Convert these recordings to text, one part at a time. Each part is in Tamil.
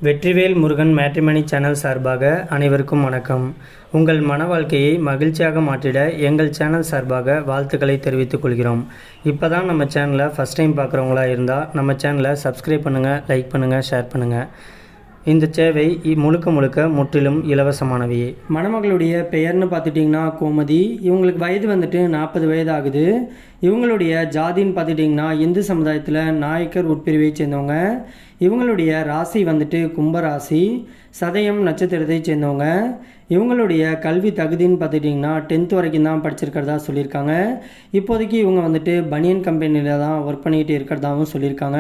வெற்றிவேல் முருகன் மேட்ரிமனி சேனல் சார்பாக அனைவருக்கும் வணக்கம். உங்கள் மன வாழ்க்கையை மகிழ்ச்சியாக மாற்றிட எங்கள் சேனல் சார்பாக வாழ்த்துக்களை தெரிவித்துக் கொள்கிறோம். இப்போ தான் நம்ம சேனலை ஃபஸ்ட் டைம் பார்க்குறவங்களா இருந்தால் நம்ம சேனலை சப்ஸ்கிரைப் பண்ணுங்கள், லைக் பண்ணுங்கள், ஷேர் பண்ணுங்கள். இந்த சேவை முழுக்க முற்றிலும் இலவசமானவையே. மணமகளுடைய பெயர்னு பார்த்துட்டிங்கன்னா கோமதி. இவங்களுக்கு வயது 40 வயது ஆகுது. இவங்களுடைய ஜாதின்னு பார்த்துட்டிங்கன்னா இந்து சமுதாயத்தில் நாயக்கர் உட்பிரிவை சேர்ந்தவங்க. இவங்களுடைய ராசி கும்பராசி, சதயம் நட்சத்திரத்தை சேர்ந்தவங்க. இவங்களுடைய கல்வி தகுதின்னு பார்த்துட்டிங்கன்னா 10th வரைக்கும் தான் படிச்சிருக்கிறதா சொல்லியிருக்காங்க. இப்போதைக்கு இவங்க பனியன் கம்பெனியில் தான் ஒர்க் பண்ணிக்கிட்டு இருக்கிறதாகவும் சொல்லியிருக்காங்க.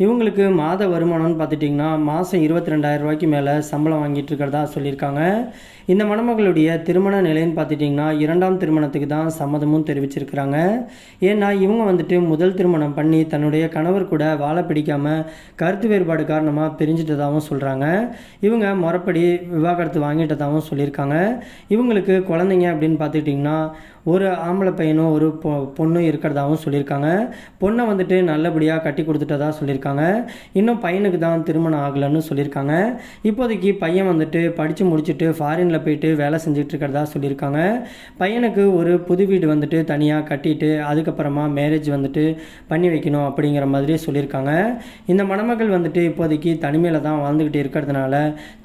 இவங்களுக்கு மாத வருமானம்னு பார்த்துட்டிங்கன்னா மாதம் 22,000 ரூபாய்க்கு மேலே சம்பளம் வாங்கிட்டு இருக்கிறதா சொல்லியிருக்காங்க. இந்த மணமகளுடைய திருமண நிலைன்னு பார்த்துட்டிங்கன்னா 2ஆம் திருமணத்துக்கு தான் சம்மதமும் தெரிவிச்சிருக்கிறாங்க. ஏன்னா இவங்க முதல் திருமணம் பண்ணி தன்னுடைய கணவர் கூட வாழ பிடிக்காமல் கருத்து வேறுபாடு காரணமாக பிரிஞ்சிட்டதாகவும் சொல்கிறாங்க. இவங்க முறைப்படி விவாகரத்து வாங்கிட்டதாகவும் சொல்லியிருக்காங்க. இவங்களுக்கு குழந்தைங்க அப்படின்னு பார்த்துக்கிட்டிங்கன்னா ஒரு ஆம்பளை பையனும் ஒரு பொண்ணும் இருக்கிறதாகவும் சொல்லியிருக்காங்க. பொண்ணை நல்லபடியாக கட்டி கொடுத்துட்டதா சொல்லியிருக்காங்க. இன்னும் பையனுக்கு தான் திருமணம் ஆகலைன்னு சொல்லியிருக்காங்க. இப்போதைக்கு பையன் படித்து முடிச்சுட்டு ஃபாரினில் போயிட்டு வேலை செஞ்சுட்டு இருக்கிறதா சொல்லியிருக்காங்க. பையனுக்கு ஒரு புது வீடு தனியாக கட்டிட்டு அதுக்கப்புறமா மேரேஜ் பண்ணி வைக்கணும் அப்படிங்கிற மாதிரி சொல்லியிருக்காங்க. இந்த மணமகள் இப்போதைக்கு தனிமையில் தான் வாழ்ந்துக்கிட்டு இருக்கிறதுனால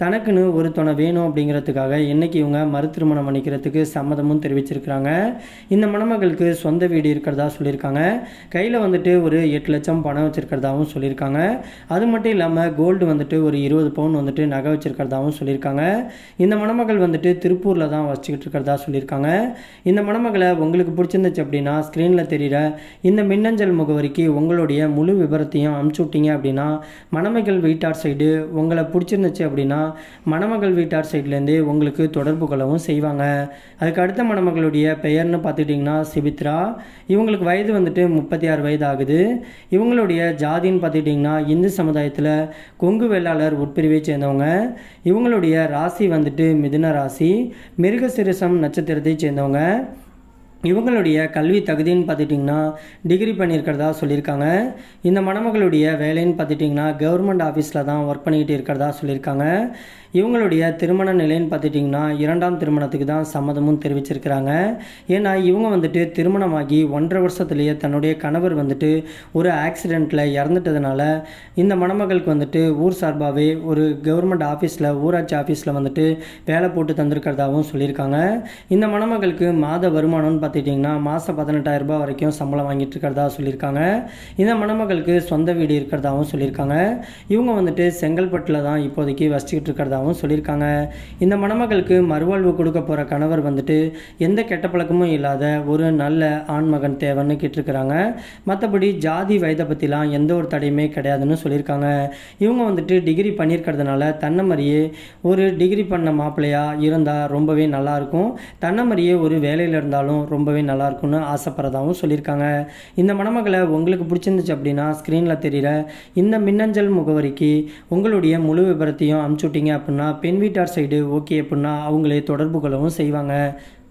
தனக்குன்னு ஒரு துணை வேணும் அப்படிங்கிறதுக்காக இன்னைக்கு இவங்க மறு திருமணம் பண்ணிக்கிறதுக்கு சம்மதமும் தெரிவிச்சிருக்கிறாங்க. இந்த மணமகளுக்கு சொந்த வீடு இருக்கிறதா சொல்லியிருக்காங்க. கையில் ஒரு 8 லட்சம் பணம் வச்சிருக்கிறதாவும் சொல்லியிருக்காங்க. அது மட்டும் இல்லாமல் கோல்டு ஒரு 20 பவுன் நகை வச்சிருக்கிறதாவும் சொல்லியிருக்காங்க. இந்த மணமகள் திருப்பூரில் தான் வச்சுக்கிட்டு இருக்கிறதா சொல்லியிருக்காங்க. இந்த மணமகளை உங்களுக்கு பிடிச்சிருந்துச்சு அப்படின்னா ஸ்க்ரீனில் தெரிகிற இந்த மின்னஞ்சல் முகவரிக்கு உங்களுடைய முழு விபரத்தையும் அனுப்பிச்சு விட்டீங்க அப்படின்னா மணமகள் வீட்டார் சைடு உங்களை பிடிச்சிருந்துச்சு அப்படின்னா மணமகள் வீட்டார் சைட்லேருந்து உங்களுக்கு தொடர்பு கொள்ளவும் செய்வாங்க. அதுக்கு அடுத்த மணமகளுடைய பெயர்னு பார்த்துக்கிட்டிங்கன்னா சிபித்ரா. இவங்களுக்கு வயது 36 வயது ஆகுது. இவங்களுடைய ஜாதின்னு பார்த்துக்கிட்டிங்கன்னா இந்து சமுதாயத்தில் கொங்கு வேளாளர் உட்பிரிவை சேர்ந்தவங்க. இவங்களுடைய ராசி மிதுன ராசி, மிருகசிரிசம் நட்சத்திரத்தை சேர்ந்தவங்க. இவங்களுடைய கல்வி தகுதின்னு பார்த்துட்டிங்கன்னா டிகிரி பண்ணியிருக்கிறதா சொல்லியிருக்காங்க. இந்த மணமகளுடைய வேலைன்னு பார்த்துட்டிங்கன்னா கவர்மெண்ட் ஆஃபீஸில் தான் ஒர்க் பண்ணிக்கிட்டு இருக்கிறதா சொல்லியிருக்காங்க. இவங்களுடைய திருமண நிலைன்னு பார்த்துட்டிங்கன்னா 2ஆம் திருமணத்துக்கு தான் சம்மதமும் தெரிவிச்சிருக்கிறாங்க. ஏன்னா இவங்க திருமணமாகி 1.5 வருஷத்துலேயே தன்னுடைய கணவர் ஒரு ஆக்சிடெண்ட்டில் இறந்துட்டதுனால இந்த மணமகளுக்கு ஊர் சார்பாகவே ஒரு கவர்மெண்ட் ஆஃபீஸில் ஊராட்சி ஆஃபீஸில் வேலை போட்டு தந்திருக்கிறதாகவும் சொல்லியிருக்காங்க. இந்த மணமகளுக்கு மாத வருமானம்னு பார்த்துட்டிங்கன்னா மாதம் 18,000 ரூபாய் வரைக்கும் சம்பளம் வாங்கிட்டு இருக்கிறதா சொல்லியிருக்காங்க. இந்த மணமகளுக்கு சொந்த வீடு இருக்கிறதாகவும் சொல்லியிருக்காங்க. இவங்க செங்கல்பட்டில் தான் இப்போதைக்கு வசிச்சுக்கிட்டு இருக்கிறதாகவும் சொல்லியிருக்காங்க. இந்த மணமகளுக்கு மறுவாழ்வு கொடுக்க போகிற கணவர் எந்த கெட்ட பழக்கமும் இல்லாத ஒரு நல்ல ஆண்மகன் தேவைன்னு கேட்டிருக்கிறாங்க. மற்றபடி ஜாதி வயதை பற்றிலாம் எந்த ஒரு தடையுமே கிடையாதுன்னு சொல்லியிருக்காங்க. இவங்க டிகிரி பண்ணியிருக்கிறதுனால தன்னை மாதிரியே ஒரு டிகிரி பண்ண மாப்பிள்ளையாக இருந்தால் ரொம்பவே நல்லாயிருக்கும், தன்னை மாதிரியே ஒரு வேலையில் இருந்தாலும் ரொம்பவே நல்லாயிருக்கும்னு ஆசைப்படுறதாகவும் சொல்லியிருக்காங்க. இந்த மணமகளை உங்களுக்கு பிடிச்சிருந்துச்சு அப்படின்னா ஸ்க்ரீனில் தெரிகிற இந்த மின்னஞ்சல் முகவரிக்கு உங்களுடைய முழு விபரத்தையும் அனுப்பிச்சுட்டிங்க அப்படின்னா பெண் வீட்டார் சைடு ஓகே அப்படின்னா அவங்களே தொடர்பு கொள்ளவும் செய்வாங்க.